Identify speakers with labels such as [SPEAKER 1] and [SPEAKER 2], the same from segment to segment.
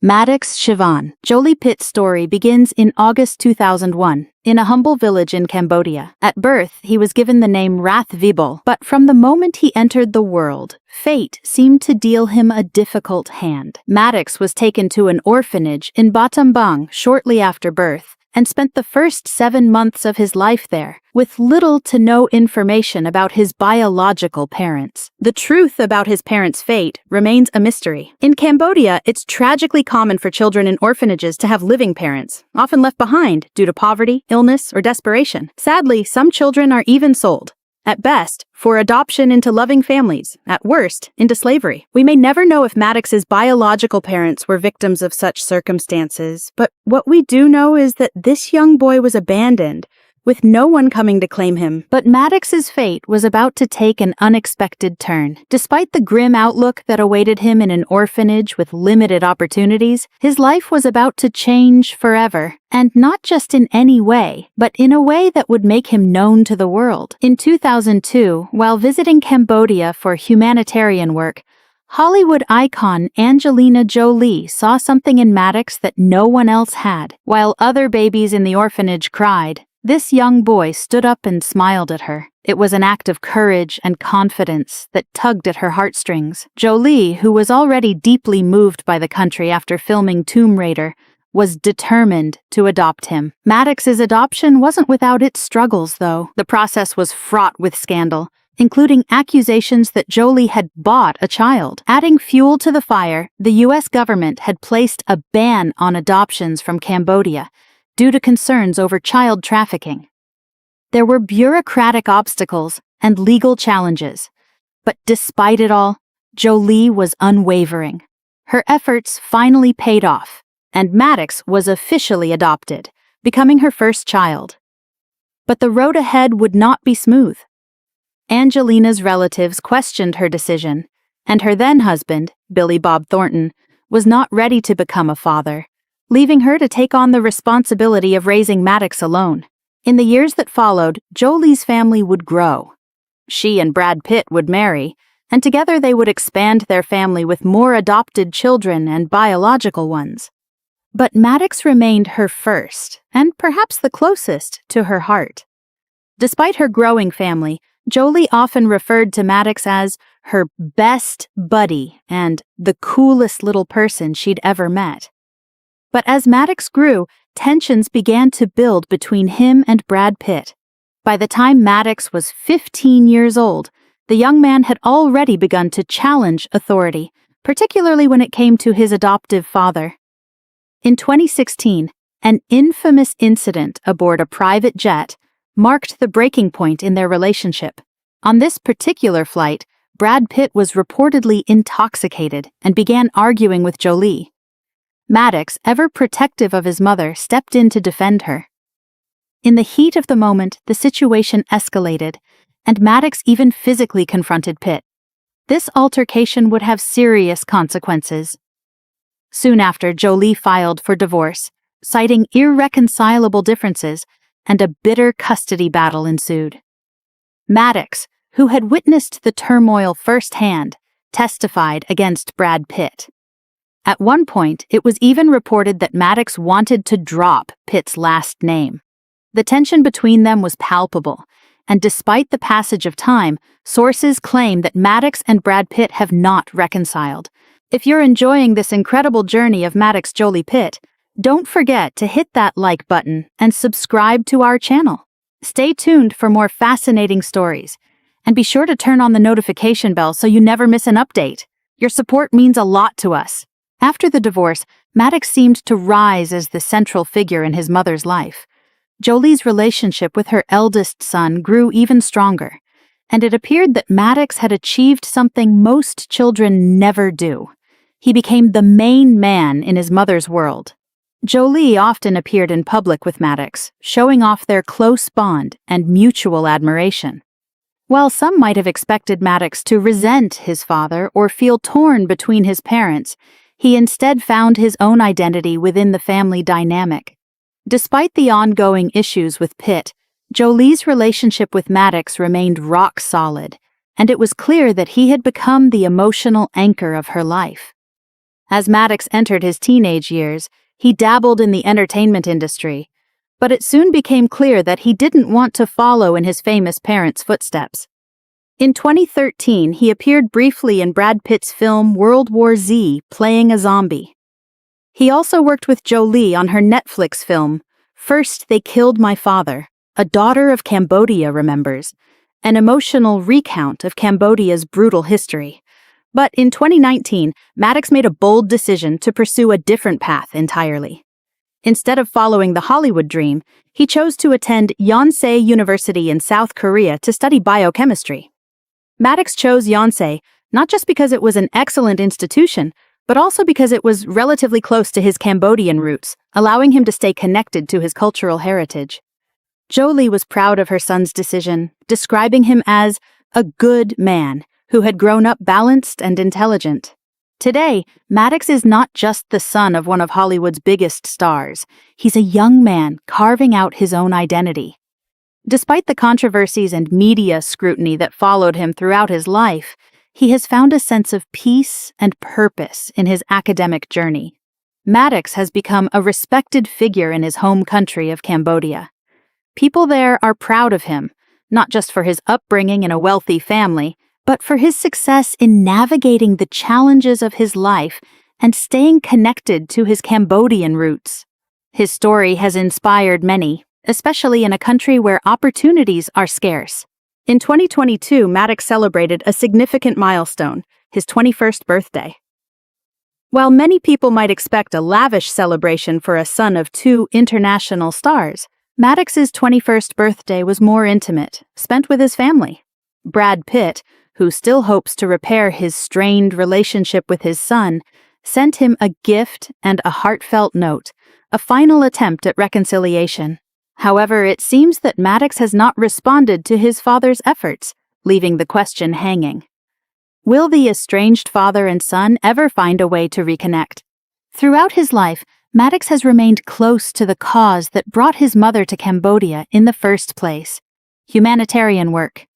[SPEAKER 1] Maddox Chivan Jolie-Pitt's story begins in August 2001, in a humble village in Cambodia. At birth, he was given the name Rath Vibol, but from the moment he entered the world, fate seemed to deal him a difficult hand. Maddox was taken to an orphanage in Battambang shortly after birth, and spent the first 7 months of his life there, with little to no information about his biological parents. The truth about his parents' fate remains a mystery. In Cambodia, it's tragically common for children in orphanages to have living parents, often left behind due to poverty, illness, or desperation. Sadly, some children are even sold, at best, for adoption into loving families, at worst, into slavery. We may never know if Maddox's biological parents were victims of such circumstances, but what we do know is that this young boy was abandoned, with no one coming to claim him. But Maddox's fate was about to take an unexpected turn. Despite the grim outlook that awaited him in an orphanage with limited opportunities, his life was about to change forever. And not just in any way, but in a way that would make him known to the world. In 2002, while visiting Cambodia for humanitarian work, Hollywood icon Angelina Jolie saw something in Maddox that no one else had. While other babies in the orphanage cried, this young boy stood up and smiled at her. It was an act of courage and confidence that tugged at her heartstrings. Jolie, who was already deeply moved by the country after filming Tomb Raider, was determined to adopt him. Maddox's adoption wasn't without its struggles, though. The process was fraught with scandal, including accusations that Jolie had bought a child. Adding fuel to the fire, the U.S. government had placed a ban on adoptions from Cambodia due to concerns over child trafficking. There were bureaucratic obstacles and legal challenges, but despite it all, Jolie was unwavering. Her efforts finally paid off, and Maddox was officially adopted, becoming her first child. But the road ahead would not be smooth. Angelina's relatives questioned her decision, and her then-husband, Billy Bob Thornton, was not ready to become a father, leaving her to take on the responsibility of raising Maddox alone. In the years that followed, Jolie's family would grow. She and Brad Pitt would marry, and together they would expand their family with more adopted children and biological ones. But Maddox remained her first, and perhaps the closest to her heart. Despite her growing family, Jolie often referred to Maddox as her best buddy and the coolest little person she'd ever met. But as Maddox grew, tensions began to build between him and Brad Pitt. By the time Maddox was 15 years old, the young man had already begun to challenge authority, particularly when it came to his adoptive father. In 2016, an infamous incident aboard a private jet marked the breaking point in their relationship. On this particular flight, Brad Pitt was reportedly intoxicated and began arguing with Jolie. Maddox, ever protective of his mother, stepped in to defend her. In the heat of the moment, the situation escalated, and Maddox even physically confronted Pitt. This altercation would have serious consequences. Soon after, Jolie filed for divorce, citing irreconcilable differences, and a bitter custody battle ensued. Maddox, who had witnessed the turmoil firsthand, testified against Brad Pitt. At one point, it was even reported that Maddox wanted to drop Pitt's last name. The tension between them was palpable, and despite the passage of time, sources claim that Maddox and Brad Pitt have not reconciled. If you're enjoying this incredible journey of Maddox Jolie-Pitt, don't forget to hit that like button and subscribe to our channel. Stay tuned for more fascinating stories, and be sure to turn on the notification bell so you never miss an update. Your support means a lot to us. After the divorce, Maddox seemed to rise as the central figure in his mother's life. Jolie's relationship with her eldest son grew even stronger, and it appeared that Maddox had achieved something most children never do. He became the main man in his mother's world. Jolie often appeared in public with Maddox, showing off their close bond and mutual admiration. While some might have expected Maddox to resent his father or feel torn between his parents, he instead found his own identity within the family dynamic. Despite the ongoing issues with Pitt, Jolie's relationship with Maddox remained rock solid, and it was clear that he had become the emotional anchor of her life. As Maddox entered his teenage years, he dabbled in the entertainment industry, but it soon became clear that he didn't want to follow in his famous parents' footsteps. In 2013, he appeared briefly in Brad Pitt's film World War Z, playing a zombie. He also worked with Jolie on her Netflix film, First They Killed My Father, A Daughter of Cambodia Remembers, an emotional recount of Cambodia's brutal history. But in 2019, Maddox made a bold decision to pursue a different path entirely. Instead of following the Hollywood dream, he chose to attend Yonsei University in South Korea to study biochemistry. Maddox chose Yonsei not just because it was an excellent institution, but also because it was relatively close to his Cambodian roots, allowing him to stay connected to his cultural heritage. Jolie was proud of her son's decision, describing him as a good man who had grown up balanced and intelligent. Today, Maddox is not just the son of one of Hollywood's biggest stars. He's a young man carving out his own identity. Despite the controversies and media scrutiny that followed him throughout his life, he has found a sense of peace and purpose in his academic journey. Maddox has become a respected figure in his home country of Cambodia. People there are proud of him, not just for his upbringing in a wealthy family, but for his success in navigating the challenges of his life and staying connected to his Cambodian roots. His story has inspired many, especially in a country where opportunities are scarce. In 2022, Maddox celebrated a significant milestone, his 21st birthday. While many people might expect a lavish celebration for a son of two international stars, Maddox's 21st birthday was more intimate, spent with his family. Brad Pitt, who still hopes to repair his strained relationship with his son, sent him a gift and a heartfelt note, a final attempt at reconciliation. However, it seems that Maddox has not responded to his father's efforts, leaving the question hanging. Will the estranged father and son ever find a way to reconnect? Throughout his life, Maddox has remained close to the cause that brought his mother to Cambodia in the first place: humanitarian work.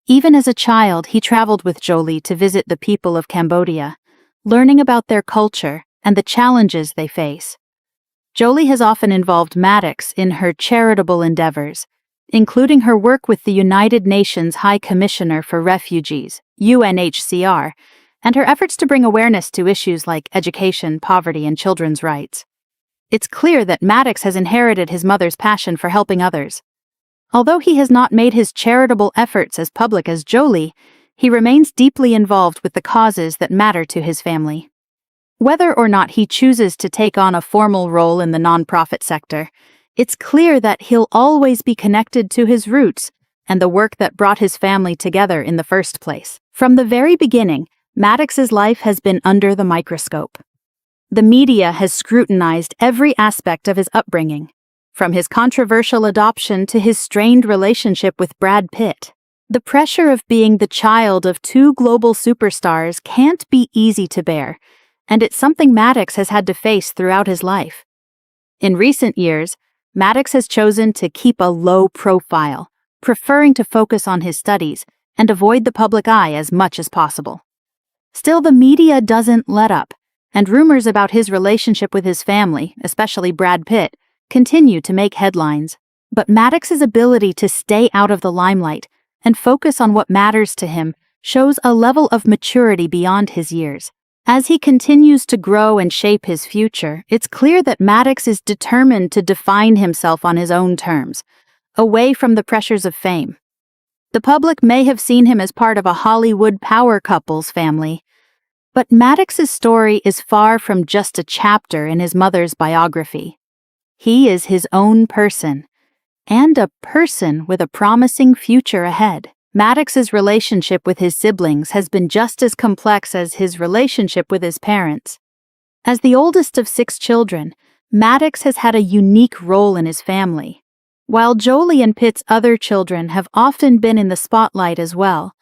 [SPEAKER 1] Even as a child, he traveled with Jolie to visit the people of Cambodia, learning about their culture and the challenges they face. Jolie has often involved Maddox in her charitable endeavors, including her work with the United Nations High Commissioner for Refugees, UNHCR, and her efforts to bring awareness to issues like education, poverty, and children's rights. It's clear that Maddox has inherited his mother's passion for helping others. Although he has not made his charitable efforts as public as Jolie, he remains deeply involved with the causes that matter to his family. Whether or not he chooses to take on a formal role in the nonprofit sector, it's clear that he'll always be connected to his roots and the work that brought his family together in the first place. From the very beginning, Maddox's life has been under the microscope. The media has scrutinized every aspect of his upbringing, from his controversial adoption to his strained relationship with Brad Pitt. The pressure of being the child of two global superstars can't be easy to bear, and it's something Maddox has had to face throughout his life. In recent years, Maddox has chosen to keep a low profile, preferring to focus on his studies and avoid the public eye as much as possible. Still, the media doesn't let up, and rumors about his relationship with his family, especially Brad Pitt, continue to make headlines. But Maddox's ability to stay out of the limelight and focus on what matters to him shows a level of maturity beyond his years. As he continues to grow and shape his future, it's clear that Maddox is determined to define himself on his own terms, away from the pressures of fame. The public may have seen him as part of a Hollywood power couple's family, but Maddox's story is far from just a chapter in his mother's biography. He is his own person, and a person with a promising future ahead. Maddox's relationship with his siblings has been just as complex as his relationship with his parents. As the oldest of 6 children, Maddox has had a unique role in his family. While Jolie and Pitt's other children have often been in the spotlight as well,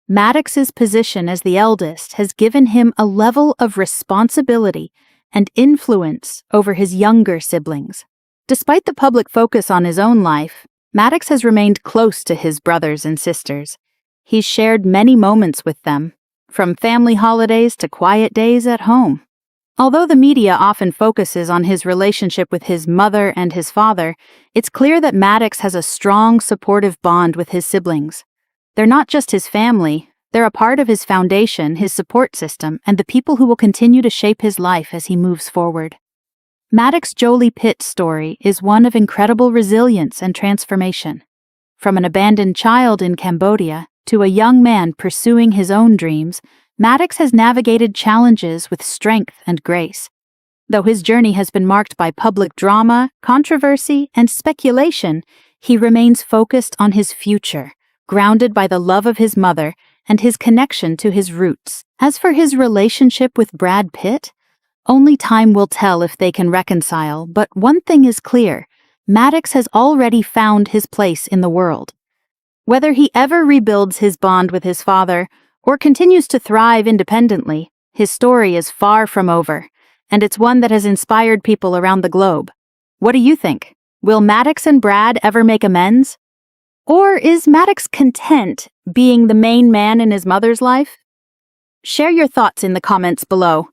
[SPEAKER 1] Maddox's position as the eldest has given him a level of responsibility and influence over his younger siblings. Despite the public focus on his own life, Maddox has remained close to his brothers and sisters. He's shared many moments with them, from family holidays to quiet days at home. Although the media often focuses on his relationship with his mother and his father, it's clear that Maddox has a strong, supportive bond with his siblings. They're not just his family, they're a part of his foundation, his support system, and the people who will continue to shape his life as he moves forward. Maddox Jolie-Pitt's story is one of incredible resilience and transformation. From an abandoned child in Cambodia to a young man pursuing his own dreams, Maddox has navigated challenges with strength and grace. Though his journey has been marked by public drama, controversy, and speculation, he remains focused on his future, grounded by the love of his mother and his connection to his roots. As for his relationship with Brad Pitt, only time will tell if they can reconcile, but one thing is clear: Maddox has already found his place in the world. Whether he ever rebuilds his bond with his father or continues to thrive independently, his story is far from over, and it's one that has inspired people around the globe. What do you think? Will Maddox and Brad ever make amends? Or is Maddox content being the main man in his mother's life? Share your thoughts in the comments below.